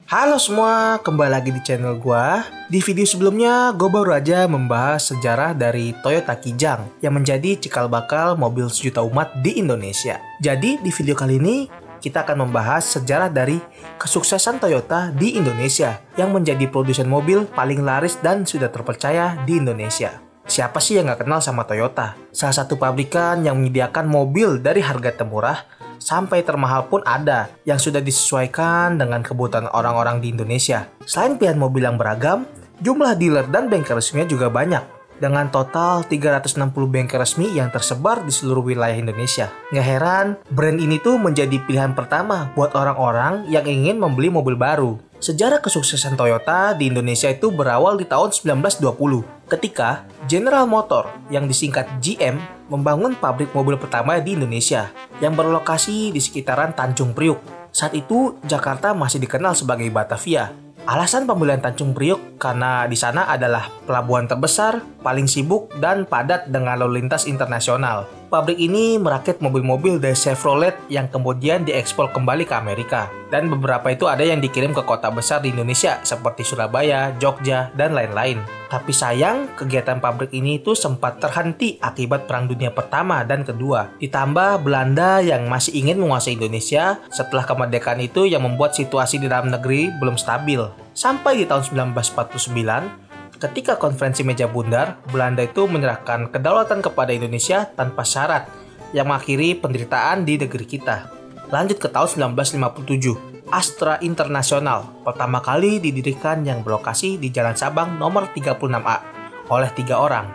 Halo semua, kembali lagi di channel gua. Di video sebelumnya, gue baru aja membahas sejarah dari Toyota Kijang yang menjadi cikal bakal mobil sejuta umat di Indonesia. Jadi di video kali ini, kita akan membahas sejarah dari kesuksesan Toyota di Indonesia yang menjadi produsen mobil paling laris dan sudah terpercaya di Indonesia. Siapa sih yang gak kenal sama Toyota? Salah satu pabrikan yang menyediakan mobil dari harga termurah sampai termahal pun ada yang sudah disesuaikan dengan kebutuhan orang-orang di Indonesia. Selain pilihan mobil yang beragam, jumlah dealer dan bengkel resminya juga banyak. Dengan total 360 bengkel resmi yang tersebar di seluruh wilayah Indonesia. Nggak heran, brand ini tuh menjadi pilihan pertama buat orang-orang yang ingin membeli mobil baru. Sejarah kesuksesan Toyota di Indonesia itu berawal di tahun 1920 ketika General Motor yang disingkat GM membangun pabrik mobil pertama di Indonesia yang berlokasi di sekitaran Tanjung Priuk. Saat itu Jakarta masih dikenal sebagai Batavia. Alasan pemilihan Tanjung Priuk karena di sana adalah pelabuhan terbesar, paling sibuk, dan padat dengan lalu lintas internasional. Pabrik ini merakit mobil-mobil dari Chevrolet yang kemudian diekspor kembali ke Amerika. Dan beberapa itu ada yang dikirim ke kota besar di Indonesia seperti Surabaya, Jogja, dan lain-lain. Tapi sayang, kegiatan pabrik ini itu sempat terhenti akibat Perang Dunia Pertama dan Kedua. Ditambah Belanda yang masih ingin menguasai Indonesia setelah kemerdekaan itu yang membuat situasi di dalam negeri belum stabil. Sampai di tahun 1949, ketika konferensi meja bundar, Belanda itu menyerahkan kedaulatan kepada Indonesia tanpa syarat yang mengakhiri penderitaan di negeri kita. Lanjut ke tahun 1957, Astra International pertama kali didirikan yang berlokasi di Jalan Sabang nomor 36A oleh 3 orang,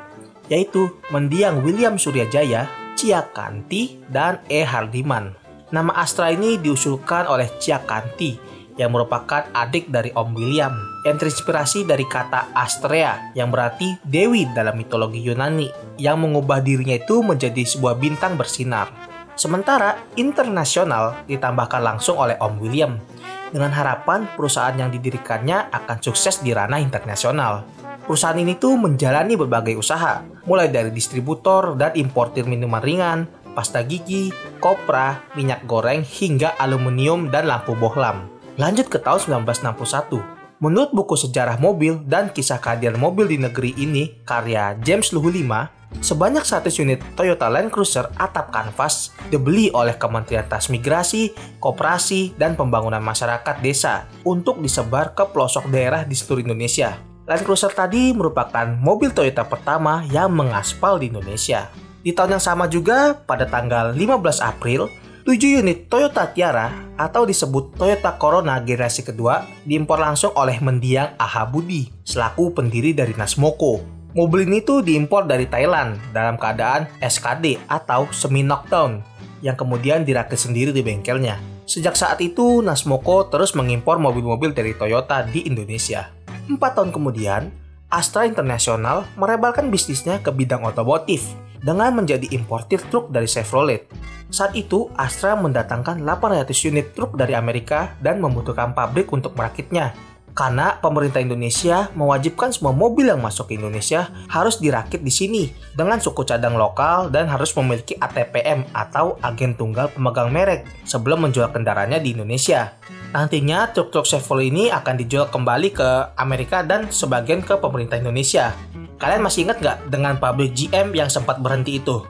yaitu Mendiang William Suryajaya, Ciakanti, dan E. Hardiman. Nama Astra ini diusulkan oleh Ciakanti yang merupakan adik dari Om William, yang terinspirasi dari kata Astrea yang berarti dewi dalam mitologi Yunani, yang mengubah dirinya itu menjadi sebuah bintang bersinar. Sementara Internasional ditambahkan langsung oleh Om William dengan harapan perusahaan yang didirikannya akan sukses di ranah internasional. Perusahaan ini tuh menjalani berbagai usaha, mulai dari distributor dan importir minuman ringan, pasta gigi, kopra, minyak goreng, hingga aluminium dan lampu bohlam. Lanjut ke tahun 1961. Menurut buku sejarah mobil dan kisah kehadiran mobil di negeri ini karya James Luhu 5, sebanyak 100 unit Toyota Land Cruiser atap kanvas dibeli oleh Kementerian Transmigrasi, Koperasi, dan Pembangunan Masyarakat Desa untuk disebar ke pelosok daerah di seluruh Indonesia. Land Cruiser tadi merupakan mobil Toyota pertama yang mengaspal di Indonesia. Di tahun yang sama juga, pada tanggal 15 April, 7 unit Toyota Tiara atau disebut Toyota Corona generasi kedua diimpor langsung oleh Mendiang A.H. Budi selaku pendiri dari Nasmoko. Mobil ini tuh diimpor dari Thailand dalam keadaan SKD atau semi knockdown yang kemudian dirakit sendiri di bengkelnya. Sejak saat itu Nasmoko terus mengimpor mobil-mobil dari Toyota di Indonesia. 4 tahun kemudian, Astra International merebelkan bisnisnya ke bidang otomotif dengan menjadi importir truk dari Chevrolet. Saat itu, Astra mendatangkan 800 unit truk dari Amerika dan membutuhkan pabrik untuk merakitnya. Karena pemerintah Indonesia mewajibkan semua mobil yang masuk ke Indonesia harus dirakit di sini dengan suku cadang lokal dan harus memiliki ATPM atau agen tunggal pemegang merek sebelum menjual kendaraannya di Indonesia. Nantinya truk-truk Chevrolet ini akan dijual kembali ke Amerika dan sebagian ke pemerintah Indonesia. Kalian masih ingat nggak dengan pabrik GM yang sempat berhenti itu?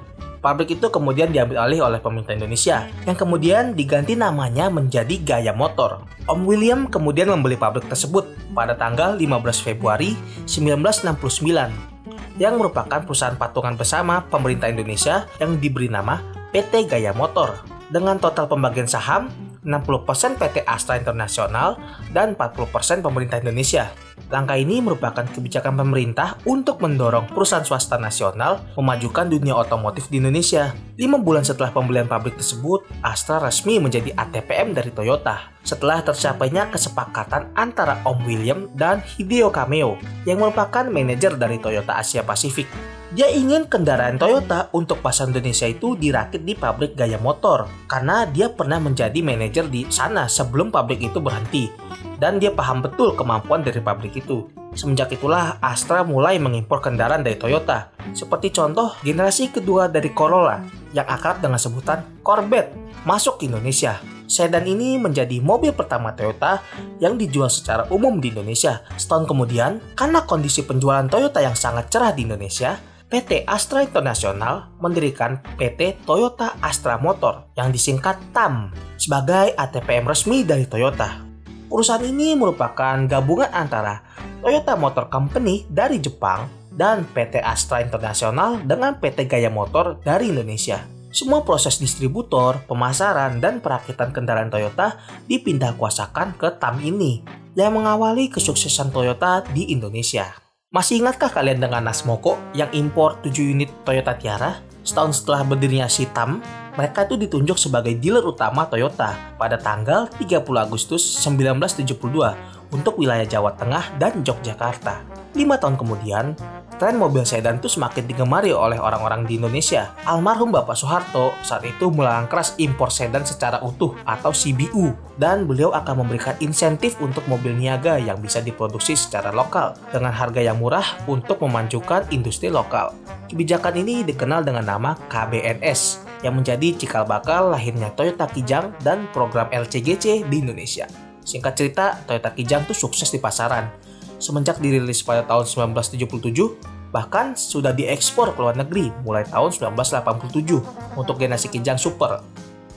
Pabrik itu kemudian diambil alih oleh pemerintah Indonesia, yang kemudian diganti namanya menjadi Gaya Motor. Om William kemudian membeli pabrik tersebut pada tanggal 15 Februari 1969, yang merupakan perusahaan patungan bersama pemerintah Indonesia yang diberi nama PT Gaya Motor. Dengan total pembagian saham, 60% PT Astra International dan 40% pemerintah Indonesia. Langkah ini merupakan kebijakan pemerintah untuk mendorong perusahaan swasta nasional memajukan dunia otomotif di Indonesia. 5 bulan setelah pembelian pabrik tersebut, Astra resmi menjadi ATPM dari Toyota. Setelah tercapainya kesepakatan antara Om William dan Hideo Kameo yang merupakan manajer dari Toyota Asia Pasifik. Dia ingin kendaraan Toyota untuk pasar Indonesia itu dirakit di pabrik Gaya Motor karena dia pernah menjadi manajer di sana sebelum pabrik itu berhenti dan dia paham betul kemampuan dari pabrik itu. Semenjak itulah Astra mulai mengimpor kendaraan dari Toyota seperti contoh generasi kedua dari Corolla yang akrab dengan sebutan Corvette masuk ke Indonesia. Sedan ini menjadi mobil pertama Toyota yang dijual secara umum di Indonesia. Setahun kemudian, karena kondisi penjualan Toyota yang sangat cerah di Indonesia, PT Astra International mendirikan PT Toyota Astra Motor yang disingkat TAM sebagai ATPM resmi dari Toyota. Perusahaan ini merupakan gabungan antara Toyota Motor Company dari Jepang dan PT Astra International dengan PT Gaya Motor dari Indonesia. Semua proses distributor, pemasaran, dan perakitan kendaraan Toyota dipindah kuasakan ke TAM ini yang mengawali kesuksesan Toyota di Indonesia. Masih ingatkah kalian dengan Nasmoko yang impor 7 unit Toyota Tiara? Setahun setelah berdirinya si TAM, mereka itu ditunjuk sebagai dealer utama Toyota pada tanggal 30 Agustus 1972 untuk wilayah Jawa Tengah dan Yogyakarta. 5 tahun kemudian, tren mobil sedan itu semakin digemari oleh orang-orang di Indonesia. Almarhum Bapak Soeharto saat itu melarang keras impor sedan secara utuh atau CBU, dan beliau akan memberikan insentif untuk mobil niaga yang bisa diproduksi secara lokal dengan harga yang murah untuk memajukan industri lokal. Kebijakan ini dikenal dengan nama KBNS yang menjadi cikal bakal lahirnya Toyota Kijang dan program LCGC di Indonesia. Singkat cerita, Toyota Kijang itu sukses di pasaran. Semenjak dirilis pada tahun 1977, bahkan sudah diekspor ke luar negeri mulai tahun 1987 untuk generasi Kijang Super.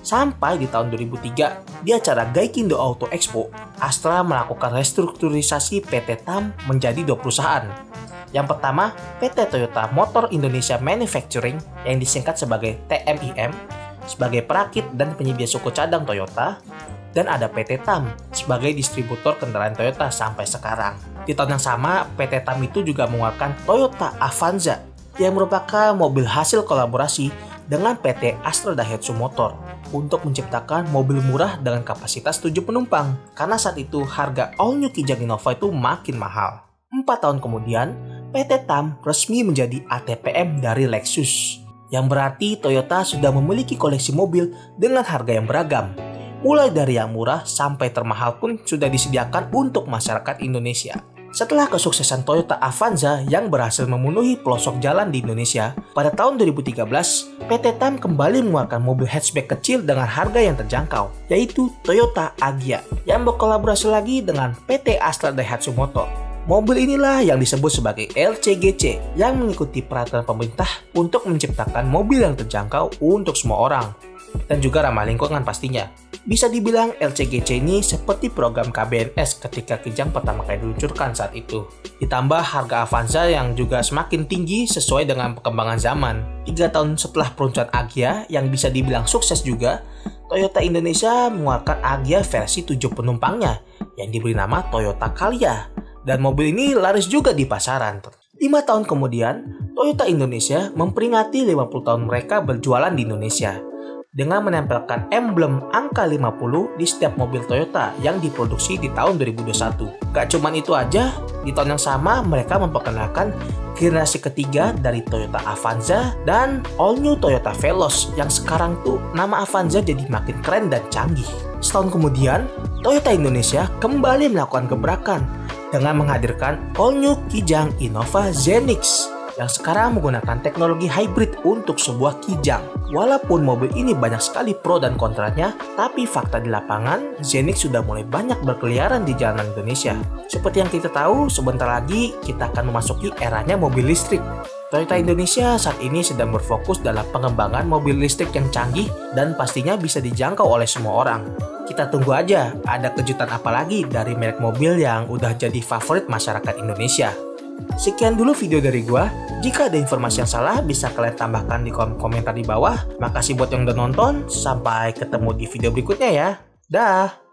Sampai di tahun 2003, di acara Gaikindo Auto Expo, Astra melakukan restrukturisasi PT TAM menjadi 2 perusahaan. Yang pertama, PT Toyota Motor Indonesia Manufacturing yang disingkat sebagai TMIM, sebagai perakit dan penyedia suku cadang Toyota, dan ada PT TAM sebagai distributor kendaraan Toyota sampai sekarang. Di tahun yang sama, PT TAM itu juga mengeluarkan Toyota Avanza yang merupakan mobil hasil kolaborasi dengan PT Astra Daihatsu Motor untuk menciptakan mobil murah dengan kapasitas 7 penumpang karena saat itu harga All New Kijang Innova itu makin mahal. 4 tahun kemudian, PT TAM resmi menjadi ATPM dari Lexus, yang berarti Toyota sudah memiliki koleksi mobil dengan harga yang beragam. Mulai dari yang murah sampai termahal pun sudah disediakan untuk masyarakat Indonesia. Setelah kesuksesan Toyota Avanza yang berhasil memenuhi pelosok jalan di Indonesia, pada tahun 2013, PT TAM kembali mengeluarkan mobil hatchback kecil dengan harga yang terjangkau, yaitu Toyota Agya, yang berkolaborasi lagi dengan PT Astra Daihatsu Motor. Mobil inilah yang disebut sebagai LCGC yang mengikuti peraturan pemerintah untuk menciptakan mobil yang terjangkau untuk semua orang dan juga ramah lingkungan pastinya. Bisa dibilang LCGC ini seperti program KBNS ketika Kijang pertama kali diluncurkan saat itu. Ditambah harga Avanza yang juga semakin tinggi sesuai dengan perkembangan zaman. 3 tahun setelah peluncuran Agya yang bisa dibilang sukses juga, Toyota Indonesia mengeluarkan Agya versi 7 penumpangnya yang diberi nama Toyota Calya. Dan mobil ini laris juga di pasaran. 5 tahun kemudian, Toyota Indonesia memperingati 50 tahun mereka berjualan di Indonesia dengan menempelkan emblem angka 50 di setiap mobil Toyota yang diproduksi di tahun 2021. Gak cuman itu aja, di tahun yang sama mereka memperkenalkan generasi ketiga dari Toyota Avanza dan All New Toyota Veloz yang sekarang tuh nama Avanza jadi makin keren dan canggih. Setahun kemudian, Toyota Indonesia kembali melakukan gebrakan dengan menghadirkan All New Kijang Innova Zenix yang sekarang menggunakan teknologi hybrid untuk sebuah Kijang. Walaupun mobil ini banyak sekali pro dan kontranya, tapi fakta di lapangan, Zenix sudah mulai banyak berkeliaran di jalanan Indonesia. Seperti yang kita tahu, sebentar lagi kita akan memasuki eranya mobil listrik. Toyota Indonesia saat ini sedang berfokus dalam pengembangan mobil listrik yang canggih dan pastinya bisa dijangkau oleh semua orang. Kita tunggu aja ada kejutan apa lagi dari merek mobil yang udah jadi favorit masyarakat Indonesia. Sekian dulu video dari gua. Jika ada informasi yang salah bisa kalian tambahkan di kolom komentar di bawah. Makasih buat yang udah nonton. Sampai ketemu di video berikutnya ya. Dah.